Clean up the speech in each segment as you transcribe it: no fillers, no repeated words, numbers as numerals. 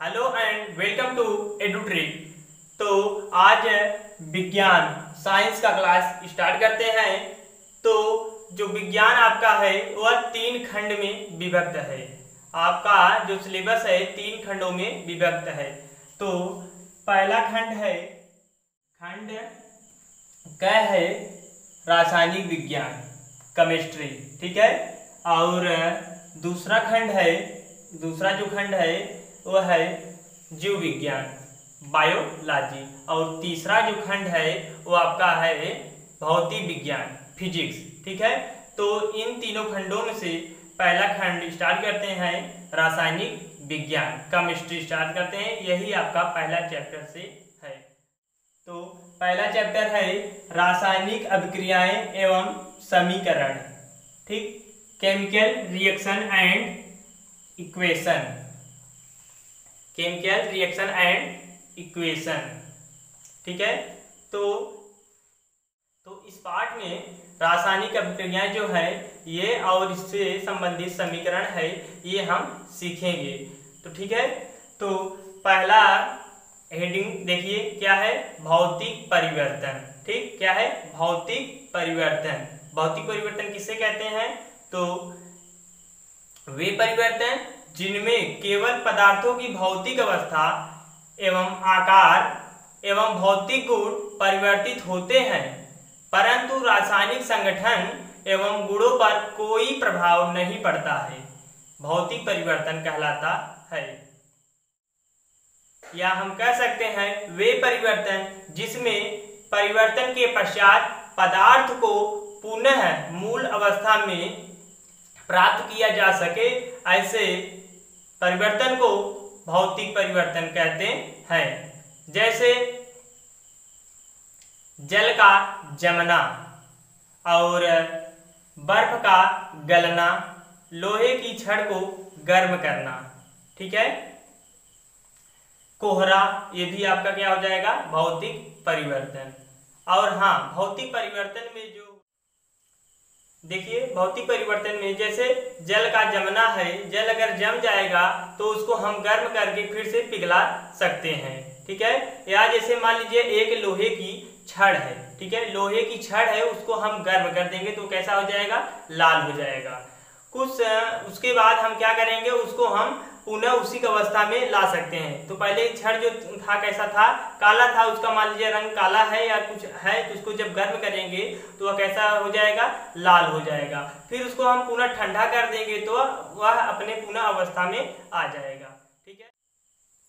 Hello and welcome to Edutrick. तो आज विज्ञान साइंस का क्लास स्टार्ट करते हैं। तो जो विज्ञान आपका है वह 3 खंड में विभक्त है। आपका जो सिलेबस है 3 खंडों में विभक्त है। तो पहला खंड है खंड क है रासायनिक विज्ञान केमिस्ट्री, ठीक है। और दूसरा जो खंड है वह है जीव विज्ञान बायोलॉजी। और तीसरा जो खंड है वो आपका है भौतिक विज्ञान फिजिक्स, ठीक है। तो इन तीनों खंडों में से पहला खंड स्टार्ट करते हैं रासायनिक विज्ञान केमिस्ट्री स्टार्ट करते हैं। यही आपका पहला चैप्टर से है। तो पहला चैप्टर है रासायनिक अभिक्रियाएं एवं समीकरण, ठीक। केमिकल रिएक्शन एंड इक्वेशन, ठीक है। तो इस पार्ट में रासायनिक अभिक्रियाएं जो है ये और इससे संबंधित समीकरण है ये हम सीखेंगे। तो ठीक है। तो पहला हेडिंग देखिए क्या है, भौतिक परिवर्तन, ठीक। क्या है, भौतिक परिवर्तन। भौतिक परिवर्तन किसे कहते हैं? तो वे परिवर्तन जिनमें केवल पदार्थों की भौतिक अवस्था एवं आकार एवं भौतिक गुण परिवर्तित होते हैं, परंतु रासायनिक संगठन एवं गुणों पर कोई प्रभाव नहीं पड़ता है, भौतिक परिवर्तन कहलाता है। या हम कह सकते हैं वे परिवर्तन जिसमें परिवर्तन के पश्चात पदार्थ को पुनः मूल अवस्था में प्राप्त किया जा सके, ऐसे परिवर्तन को भौतिक परिवर्तन कहते हैं। जैसे जल का जमना और बर्फ का गलना, लोहे की छड़ को गर्म करना, ठीक है। कोहरा, ये भी आपका क्या हो जाएगा, भौतिक परिवर्तन। और हाँ, भौतिक परिवर्तन में जो देखिए, भौतिक परिवर्तन में जैसे जल का जमना है, जल अगर जम जाएगा तो उसको हम गर्म करके फिर से पिघला सकते हैं, ठीक है। या जैसे मान लीजिए एक लोहे की छड़ है, ठीक है, लोहे की छड़ है, उसको हम गर्म कर देंगे तो कैसा हो जाएगा, लाल हो जाएगा। उसके बाद हम क्या करेंगे, उसको हम पुनः उसी अवस्था में ला सकते हैं। तो पहले छड़ जो था कैसा था, काला था, उसका मान लीजिए रंग काला है या कुछ है, तो उसको जब गर्म करेंगे तो वह कैसा हो जाएगा, लाल हो जाएगा। फिर उसको हम पुनः ठंडा कर देंगे तो वह अपने पुनः अवस्था में आ जाएगा, ठीक है।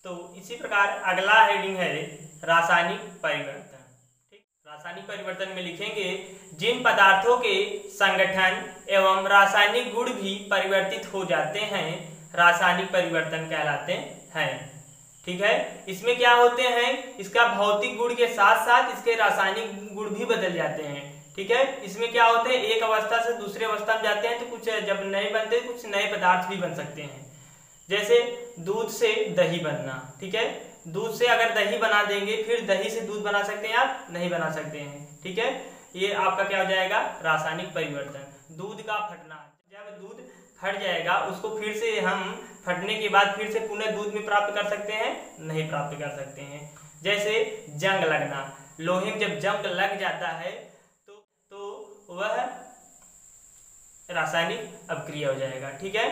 तो इसी प्रकार अगला हेडिंग है रासायनिक परिवर्तन, ठीक। रासायनिक परिवर्तन में लिखेंगे जिन पदार्थों के संगठन एवं रासायनिक गुण भी परिवर्तित हो जाते हैं, रासायनिक परिवर्तन कहलाते हैं, ठीक है। इसमें क्या होते हैं, इसका भौतिक गुण के साथ साथ इसके रासायनिक गुण भी बदल जाते हैं, ठीक है। इसमें क्या होते हैं, एक अवस्था से दूसरी अवस्था में जाते हैं तो कुछ जब नए बनते हैं कुछ नए पदार्थ भी बन सकते हैं। जैसे दूध से दही बनना, ठीक है। दूध से अगर दही बना देंगे फिर दही से दूध बना सकते हैं आप? नहीं बना सकते हैं, ठीक है। ये आपका क्या हो जाएगा, रासायनिक परिवर्तन। दूध का फटना, जब दूध फट जाएगा उसको फिर से हम फटने के बाद फिर से पुनः दूध में प्राप्त कर सकते हैं? नहीं प्राप्त कर सकते हैं। जैसे जंग लगना, लोहे में जब जंग लग जाता है तो वह रासायनिक अभिक्रिया हो जाएगा, ठीक है।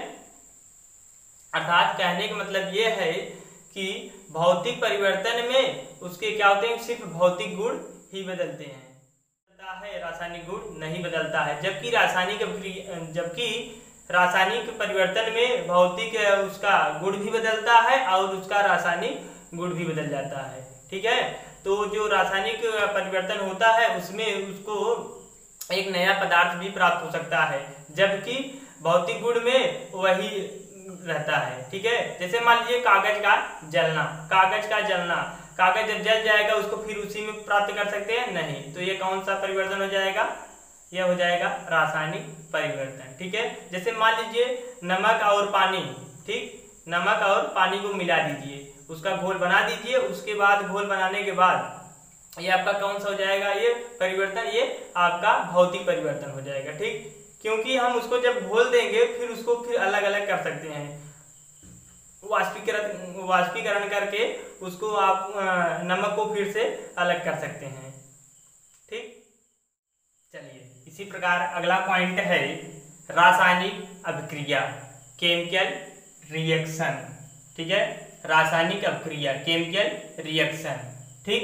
अर्थात कहने का मतलब यह है कि भौतिक परिवर्तन में उसके क्या होते हैं, सिर्फ भौतिक गुण ही बदलते हैं, रासायनिक गुण नहीं बदलता है। जबकि रासायनिक परिवर्तन में भौतिक उसका गुण भी बदलता है और उसका रासायनिक गुण भी बदल जाता है, ठीक है। तो जो रासायनिक परिवर्तन होता है उसमें उसको एक नया पदार्थ भी प्राप्त हो सकता है, जबकि भौतिक गुण में वही रहता है, ठीक है। जैसे मान लीजिए कागज का जलना, कागज जब जल जाएगा उसको फिर उसी में प्राप्त कर सकते हैं? नहीं। तो ये कौन सा परिवर्तन हो जाएगा, यह हो जाएगा रासायनिक परिवर्तन, ठीक है। जैसे मान लीजिए नमक और पानी, ठीक, नमक और पानी को मिला दीजिए, उसका घोल बना दीजिए, उसके बाद घोल बनाने के बाद ये आपका कौन सा हो जाएगा, ये परिवर्तन, ये आपका भौतिक परिवर्तन हो जाएगा, ठीक। क्योंकि हम उसको जब घोल देंगे फिर उसको फिर अलग अलग कर सकते हैं, वाष्पीकरण करके उसको आप नमक को फिर से अलग कर सकते हैं। ठीक, चलिए इसी प्रकार अगला पॉइंट है रासायनिक अभिक्रिया, केमिकल रिएक्शन। ठीक है, रासायनिक अभिक्रिया, केमिकल रिएक्शन। ठीक,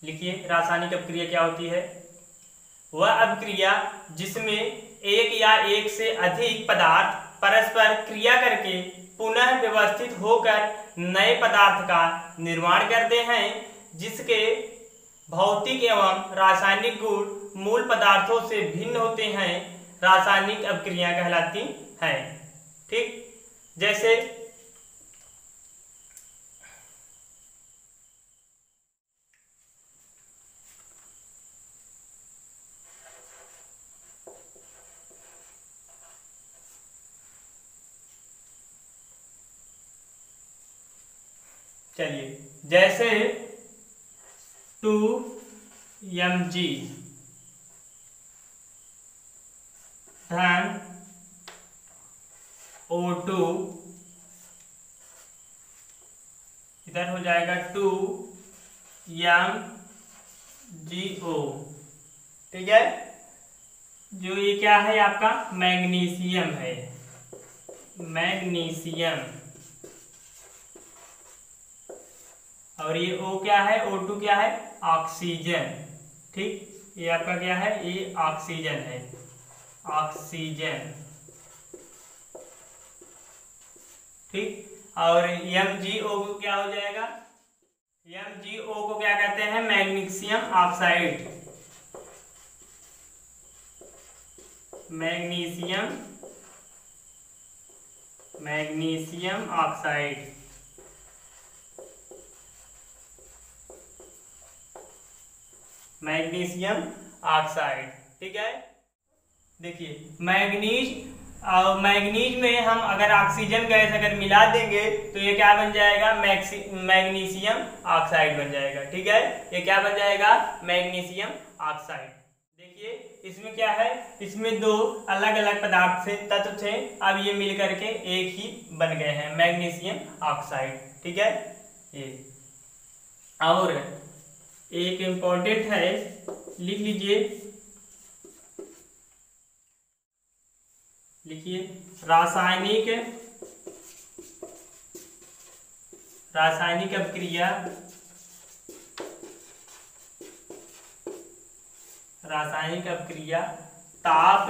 लिखिए रासायनिक अभिक्रिया क्या होती है। वह अभिक्रिया जिसमें एक या एक से अधिक पदार्थ परस्पर क्रिया करके पुनः व्यवस्थित होकर नए पदार्थ का निर्माण करते हैं, जिसके भौतिक एवं रासायनिक गुण मूल पदार्थों से भिन्न होते हैं, रासायनिक अभिक्रिया कहलाती हैं। ठीक, जैसे चलिए जैसे 2mg धन O2, इधर हो जाएगा 2mgO। ठीक है, जो ये क्या है आपका मैग्नीशियम है, मैग्नीशियम, और ये O क्या है, O2 क्या है, ऑक्सीजन। ठीक, ये आपका क्या है, ये ऑक्सीजन है, ऑक्सीजन। ठीक, और MgO को क्या हो जाएगा, MgO को क्या कहते हैं, magnesium oxide, magnesium oxide. Magnesium oxide. ठीक है, देखिए मैग्नीज में हम अगर ऑक्सीजन गैस अगर मिला देंगे तो ये क्या बन जाएगा, मैग्नीशियम ऑक्साइड बन जाएगा। ठीक है, ये क्या बन जाएगा, मैग्नीशियम ऑक्साइड। देखिए इसमें क्या है, इसमें दो अलग अलग पदार्थ से तत्व थे, अब ये मिल करके एक ही बन गए हैं, मैग्नीशियम ऑक्साइड। ठीक है, ये और एक इम्पोर्टेंट है, लिख लीजिए, लिखिए रासायनिक अभिक्रिया, रासायनिक अभिक्रिया ताप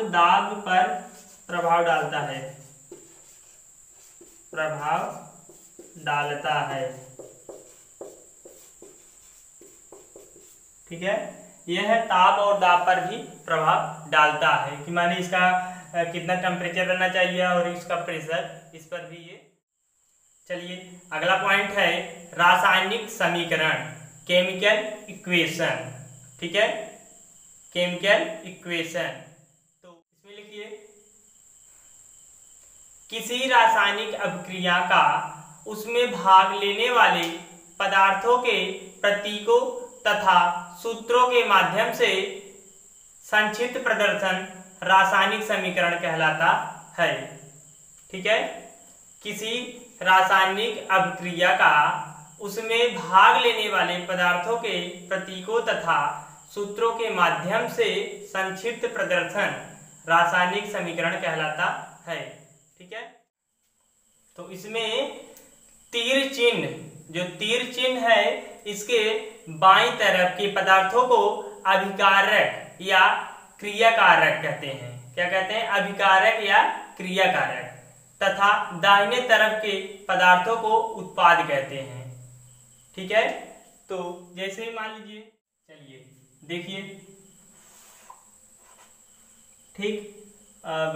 दाब पर प्रभाव डालता है, ठीक है, यह ताप और दाब पर भी प्रभाव डालता है कि माने इसका कितना टेम्परेचर रहना चाहिए और इसका प्रेशर, इस पर भी ये। चलिए अगला पॉइंट है रासायनिक समीकरण, केमिकल इक्वेशन। ठीक है, केमिकल इक्वेशन, तो इसमें लिखिए किसी रासायनिक अभिक्रिया का उसमें भाग लेने वाले पदार्थों के प्रतीकों तथा सूत्रों के माध्यम से संक्षिप्त प्रदर्शन रासायनिक समीकरण कहलाता है। ठीक है, किसी रासायनिक अभिक्रिया का उसमें भाग लेने वाले पदार्थों के प्रतीकों तथा सूत्रों के माध्यम से संक्षिप्त प्रदर्शन रासायनिक समीकरण कहलाता है। ठीक है, तो इसमें तीर चिन्ह, जो तीर चिन्ह है, इसके बाईं तरफ के पदार्थों को अभिकारक या क्रियाकारक कहते हैं। क्या कहते हैं, अभिकारक या क्रियाकारक, तथा दाहिने तरफ के पदार्थों को उत्पाद कहते हैं। ठीक है, तो जैसे ही मान लीजिए, चलिए देखिए, ठीक, अब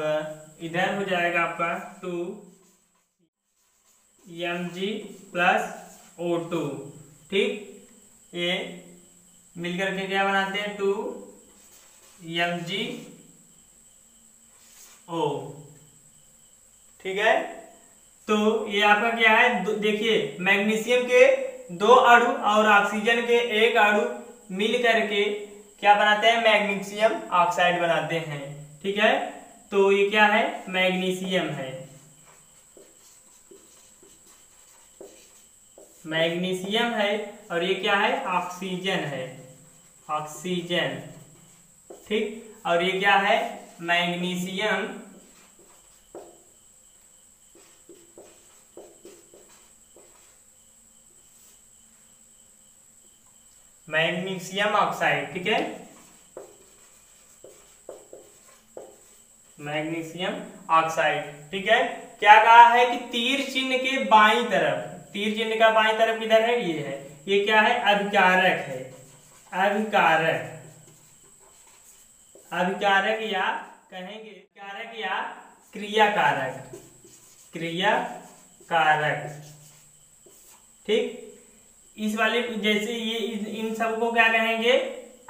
इधर हो जाएगा आपका 2mg प्लस O2। ठीक, ये मिलकर के क्या बनाते हैं, 2mgO। ठीक है, तो ये आपका क्या है, देखिए मैग्नीशियम के दो अणु और ऑक्सीजन के एक अणु मिल करके क्या बनाते हैं, मैग्नीशियम ऑक्साइड बनाते हैं। ठीक है, तो ये क्या है, मैग्नीशियम है, मैग्नीशियम है, और ये क्या है, ऑक्सीजन है, ऑक्सीजन। ठीक, और ये क्या है, मैग्नीशियम मैग्नीशियम ऑक्साइड। ठीक है, मैग्नीशियम ऑक्साइड। ठीक है, क्या कहा है कि तीर चिन्ह के बाईं तरफ, तीर चिन्ह का बाईं तरफ किधर है, ये है, ये क्या है, अभिकारक है, अभिकारक, अभिकारक या कहेंगे कारक या क्रियाकारक, क्रियाकारक। ठीक, इस वाले जैसे ये इन सबको क्या कहेंगे,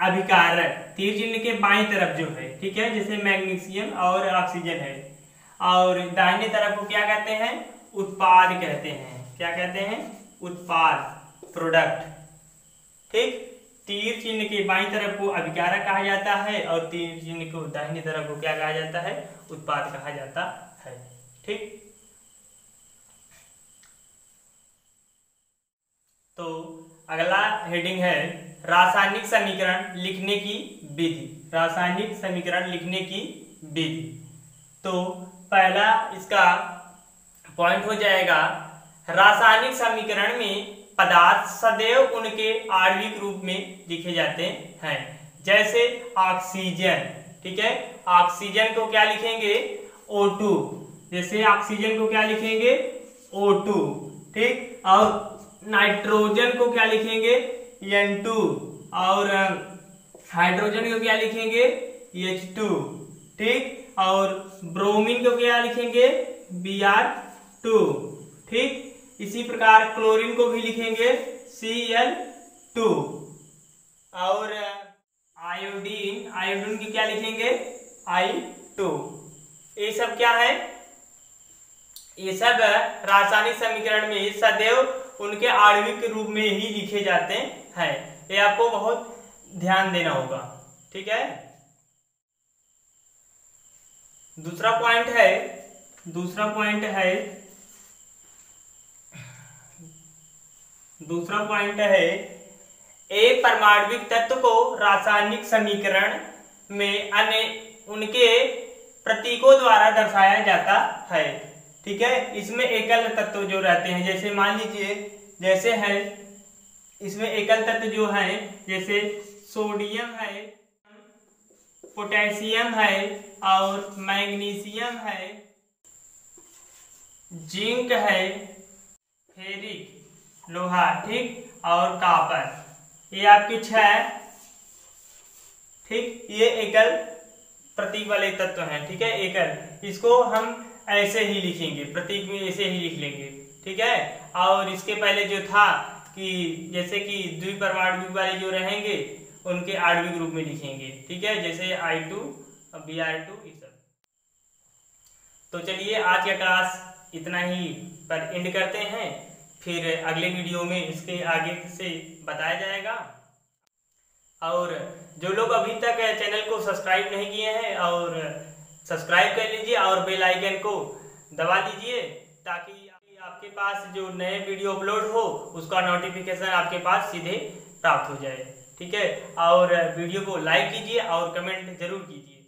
अभिकारक, तीर चिन्ह के बाईं तरफ जो है। ठीक है, जैसे मैग्नीशियम और ऑक्सीजन है, और दाहिने तरफ को क्या कहते हैं, उत्पाद कहते हैं, क्या कहते हैं, उत्पाद, प्रोडक्ट। ठीक, तीर चिन्ह के बाईं तरफ को अभिकारक कहा जाता है और तीर चिन्ह को दाहिने तरफ को क्या कहा जाता है, उत्पाद कहा जाता है। ठीक, तो अगला हेडिंग है रासायनिक समीकरण लिखने की विधि, रासायनिक समीकरण लिखने की विधि। तो पहला इसका पॉइंट हो जाएगा, रासायनिक समीकरण में पदार्थ सदैव उनके आणविक रूप में लिखे जाते हैं, जैसे ऑक्सीजन। ठीक है, ऑक्सीजन को क्या लिखेंगे, O2, जैसे ऑक्सीजन को क्या लिखेंगे, O2। ठीक, और नाइट्रोजन को क्या लिखेंगे, N2, और हाइड्रोजन को क्या लिखेंगे, H2। ठीक, और ब्रोमीन को क्या लिखेंगे, Br2। ठीक, इसी प्रकार क्लोरीन को भी लिखेंगे Cl2, और आयोडीन, आयोडीन की क्या लिखेंगे, I2। ये सब क्या है, ये सब रासायनिक समीकरण में सदैव उनके आणविक रूप में ही लिखे जाते हैं। ये आपको बहुत ध्यान देना होगा। ठीक है, दूसरा पॉइंट है, दूसरा पॉइंट है एक परमाणविक तत्व को रासायनिक समीकरण में अन्य उनके प्रतीकों द्वारा दर्शाया जाता है। ठीक है, इसमें एकल तत्व जो रहते हैं, जैसे मान लीजिए, जैसे है इसमें एकल तत्व जो है, जैसे सोडियम है, पोटेशियम है, और मैग्नीशियम है, जिंक है, फेरिक लोहा, ठीक, और कॉपर, ये आपके 6। ठीक, ये एकल प्रतीक वाले तत्व हैं। ठीक है, एकल, इसको हम ऐसे ही लिखेंगे, प्रतीक में ऐसे ही लिख लेंगे। ठीक है, और इसके पहले जो था कि जैसे कि द्विपरमाणविक वाले जो रहेंगे उनके आणविक रूप में लिखेंगे। ठीक है, जैसे I2 और Br2, ये सब। तो चलिए आज का क्लास इतना ही पर एंड करते हैं, फिर अगले वीडियो में इसके आगे से बताया जाएगा। और जो लोग अभी तक चैनल को सब्सक्राइब नहीं किए हैं, और सब्सक्राइब कर लीजिए और बेल आइकन को दबा दीजिए, ताकि आपके पास जो नए वीडियो अपलोड हो उसका नोटिफिकेशन आपके पास सीधे प्राप्त हो जाए। ठीक है, और वीडियो को लाइक कीजिए और कमेंट जरूर कीजिए।